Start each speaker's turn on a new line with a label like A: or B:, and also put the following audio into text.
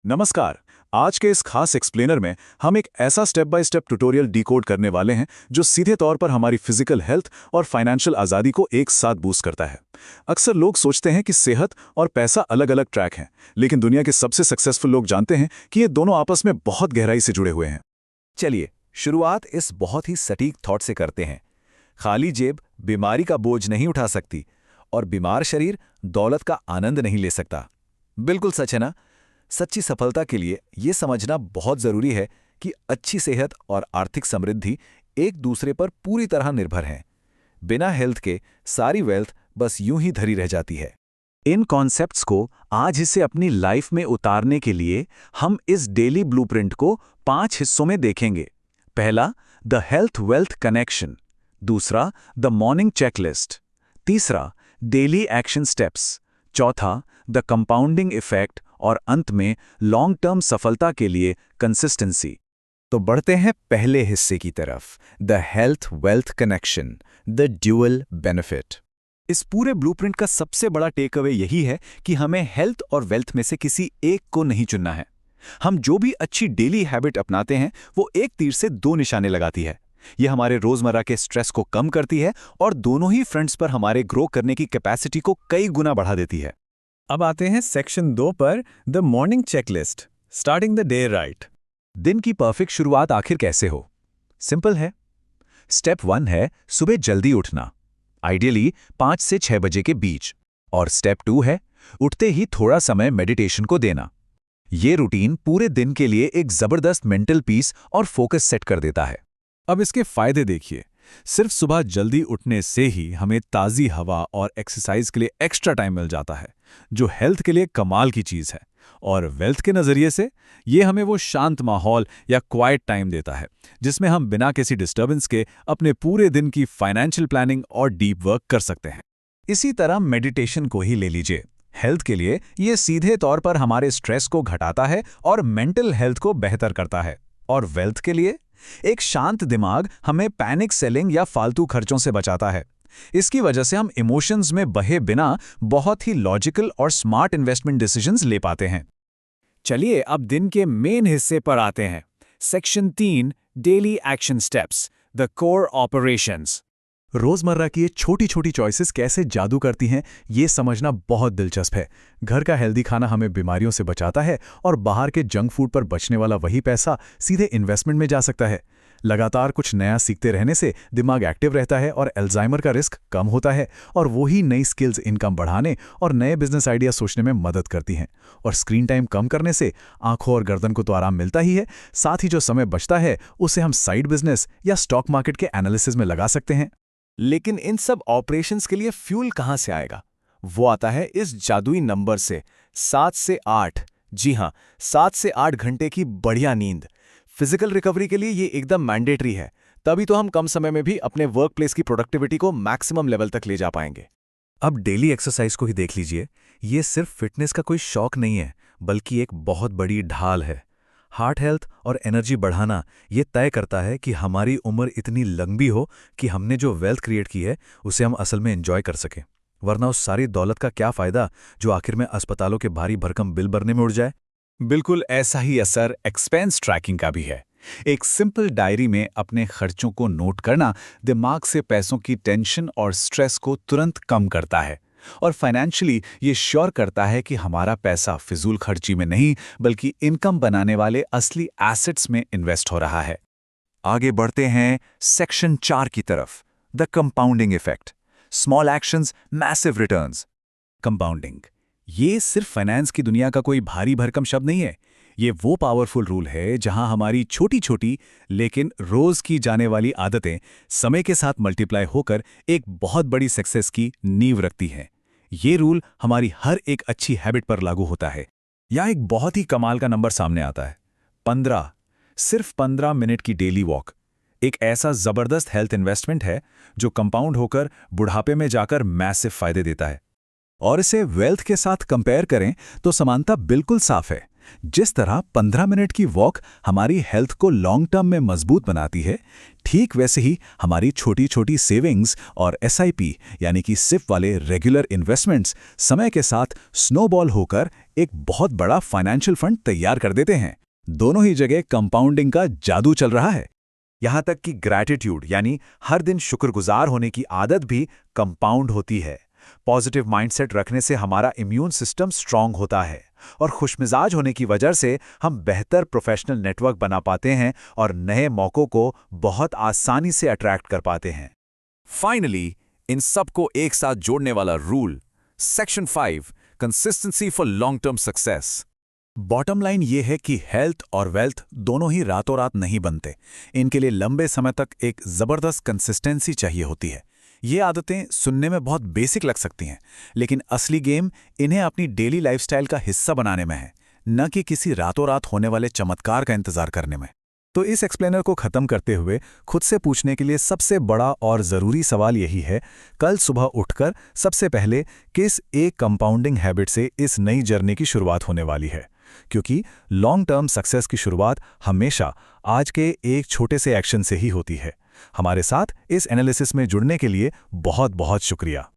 A: नमस्कार। आज के इस खास एक्सप्लेनर में हम एक ऐसा step by step tutorial decode करने वाले हैं जो सीधे तौर पर हमारी फिजिकल हेल्थ और फाइनेंशियल आज़ादी को एक साथ बूस्ट करता है। अक्सर लोग सोचते हैं कि सेहत और पैसा अलग अलग ट्रैक हैं, लेकिन दुनिया के सबसे सक्सेसफुल लोग जानते हैं कि ये दोनों आपस में बहुत गहराई से जुड़े हुए हैं।
B: चलिए शुरुआत इस बहुत ही सटीक थॉट से करते हैं। खाली जेब बीमारी का बोझ नहीं उठा सकती और बीमार शरीर दौलत का आनंद नहीं ले सकता। बिल्कुल सच है ना? सच्ची सफलता के लिए यह समझना बहुत जरूरी है कि अच्छी सेहत और आर्थिक समृद्धि एक दूसरे पर पूरी तरह निर्भर हैं। बिना हेल्थ के सारी वेल्थ बस यूं ही धरी रह जाती है।
C: इन कॉन्सेप्ट्स को आज इसे अपनी लाइफ में उतारने के लिए हम इस डेली ब्लूप्रिंट को 5 हिस्सों में देखेंगे। पहला, द हेल्थ वेल्थ कनेक्शन। दूसरा, द मॉर्निंग चेकलिस्ट। तीसरा, डेली एक्शन स्टेप्स। चौथा, द कंपाउंडिंग इफेक्ट। और अंत में लॉन्ग टर्म सफलता के लिए कंसिस्टेंसी।
B: तो बढ़ते हैं पहले हिस्से की तरफ, the health wealth connection, the dual benefit.
C: इस पूरे ब्लूप्रिंट का सबसे बड़ा टेक अवे यही है कि हमें हेल्थ और वेल्थ में से किसी एक को नहीं चुनना है। हम जो भी अच्छी डेली हैबिट अपनाते हैं वो एक तीर से 2 निशाने लगाती है। ये हमारे रोजमर्रा के स्ट्रेस को कम करती है और दोनों ही फ्रंट्स पर हमारे ग्रो करने की कैपेसिटी को कई गुना बढ़ा देती है।
D: अब आते हैं सेक्शन 2 पर, the morning checklist, starting the day right.
C: दिन की परफेक्ट शुरुआत आखिर कैसे हो? सिंपल है। स्टेप 1 है सुबह जल्दी उठना, आइडियली 5 से 6 बजे के बीच। और स्टेप 2 है उठते ही थोड़ा समय मेडिटेशन को देना। ये रूटीन पूरे दिन के लिए एक जबरदस्त मेंटल पीस और फोकस सेट कर देता है।
D: अब इसके फायदे देखिए। सिर्फ सुबह जल्दी उठने से ही हमें ताज़ी हवा और एक्सरसाइज के लिए एक्स्ट्रा टाइम मिल जाता है, जो हेल्थ के लिए कमाल की चीज़ है। और वेल्थ के नज़रिए से ये हमें वो शांत माहौल या क्वाइट टाइम देता है जिसमें हम बिना किसी डिस्टर्बेंस के अपने पूरे दिन की फाइनेंशियल प्लानिंग और डीप वर्क कर सकते हैं।
C: इसी तरह मेडिटेशन को ही ले लीजिए। हेल्थ के लिए ये सीधे तौर पर हमारे स्ट्रेस को घटाता है और मेंटल हेल्थ को बेहतर करता है। और वेल्थ के लिए एक शांत दिमाग हमें पैनिक सेलिंग या फालतू खर्चों से बचाता है। इसकी वजह से हम इमोशंस में बहे बिना बहुत ही लॉजिकल और स्मार्ट इन्वेस्टमेंट डिसीजंस ले पाते हैं।
D: चलिए अब दिन के मेन हिस्से पर आते हैं। Section 3, daily action steps, the core operations.
C: रोजमर्रा की ये छोटी छोटी चॉइसेस कैसे जादू करती हैं, ये समझना बहुत दिलचस्प है। घर का हेल्दी खाना हमें बीमारियों से बचाता है और बाहर के जंक फूड पर बचने वाला वही पैसा सीधे इन्वेस्टमेंट में जा सकता है। लगातार कुछ नया सीखते रहने से दिमाग एक्टिव रहता है और अल्जाइमर का रिस्क कम होता है, और वही नई स्किल्स इनकम बढ़ाने और नए बिजनेस आइडिया सोचने में मदद करती हैं। और स्क्रीन टाइम कम करने से आंखों और गर्दन को तो आराम मिलता ही है, साथ ही जो समय बचता है उसे हम साइड बिजनेस या स्टॉक मार्केट के एनालिसिस में लगा सकते हैं।
B: लेकिन इन सब ऑपरेशंस के लिए फ्यूल कहाँ से आएगा? वो आता है इस जादुई नंबर से, 7 से 8। जी हाँ, 7 से 8 घंटे की बढ़िया नींद। फिजिकल रिकवरी के लिए ये एकदम मैंडेटरी है, तभी तो हम कम समय में भी अपने वर्क प्लेस की प्रोडक्टिविटी को मैक्सिमम लेवल तक ले जा पाएंगे।
C: अब डेली एक्सरसाइज को ही देख लीजिए। ये सिर्फ फिटनेस का कोई शौक नहीं है, बल्कि एक बहुत बड़ी ढाल है। हार्ट हेल्थ और एनर्जी बढ़ाना ये तय करता है कि हमारी उम्र इतनी लंबी हो कि हमने जो वेल्थ क्रिएट की है उसे हम असल में एंजॉय कर सकें। वरना उस सारी दौलत का क्या फ़ायदा जो आखिर में अस्पतालों के भारी भरकम बिल भरने में उड़ जाए।
A: बिल्कुल ऐसा ही असर एक्सपेंस ट्रैकिंग का भी है। एक सिंपल डायरी में अपने खर्चों को नोट करना दिमाग से पैसों की टेंशन और स्ट्रेस को तुरंत कम करता है और फाइनेंशियली ये श्योर करता है कि हमारा पैसा फिजूल खर्ची में नहीं बल्कि इनकम बनाने वाले असली एसेट्स में इन्वेस्ट हो रहा है।
C: आगे बढ़ते हैं सेक्शन 4 की तरफ, the compounding effect, small actions massive returns.
A: Compounding ये सिर्फ फाइनेंस की दुनिया का कोई भारी भरकम शब्द नहीं है। ये वो पावरफुल रूल है जहां हमारी छोटी छोटी लेकिन रोज की जाने वाली आदतें समय के साथ मल्टीप्लाई होकर एक बहुत बड़ी सक्सेस की नींव रखती हैं। ये रूल हमारी हर एक अच्छी हैबिट पर लागू होता है। यहाँ एक बहुत ही कमाल का नंबर सामने आता है, 15। सिर्फ 15 मिनट की डेली वॉक एक ऐसा जबरदस्त हेल्थ इन्वेस्टमेंट है जो कंपाउंड होकर बुढ़ापे में जाकर मैसिव फायदे देता है। और इसे वेल्थ के साथ कंपेयर करें तो समानता बिल्कुल साफ है।
C: जिस तरह 15 मिनट की वॉक हमारी हेल्थ को लॉन्ग टर्म में मजबूत बनाती है, ठीक वैसे ही हमारी छोटी छोटी सेविंग्स और एसआईपी यानी कि सिप वाले रेगुलर इन्वेस्टमेंट्स समय के साथ स्नोबॉल होकर एक बहुत बड़ा फाइनेंशियल फंड तैयार कर देते हैं। दोनों ही जगह कंपाउंडिंग का जादू चल रहा है।
B: यहाँ तक कि ग्रैटिट्यूड यानी हर दिन शुक्रगुजार होने की आदत भी कंपाउंड होती है। पॉजिटिव माइंडसेट रखने से हमारा इम्यून सिस्टम स्ट्रांग होता है और खुशमिजाज होने की वजह से हम बेहतर प्रोफेशनल नेटवर्क बना पाते हैं और नए मौक़ों को बहुत आसानी से अट्रैक्ट कर पाते हैं।
A: फाइनली, इन सबको एक साथ जोड़ने वाला rule, section 5, consistency for long term success. Bottom line ये है कि हेल्थ और वेल्थ दोनों ही रातों रात नहीं बनते। इनके लिए लंबे समय तक एक ज़बरदस्त कंसिस्टेंसी चाहिए होती है। ये आदतें सुनने में बहुत बेसिक लग सकती हैं, लेकिन असली गेम इन्हें अपनी डेली लाइफस्टाइल का हिस्सा बनाने में है, न कि किसी रातों रात होने वाले चमत्कार का इंतजार करने में। तो इस एक्सप्लेनर को खत्म करते हुए खुद से पूछने के लिए सबसे बड़ा और ज़रूरी सवाल यही है, कल सुबह उठकर सबसे पहले किस एक कंपाउंडिंग हैबिट से इस नई जर्नी की शुरुआत होने वाली है? क्योंकि लॉन्ग टर्म सक्सेस की शुरुआत हमेशा आज के एक छोटे से एक्शन से ही होती है। हमारे साथ इस एनालिसिस में जुड़ने के लिए बहुत बहुत शुक्रिया।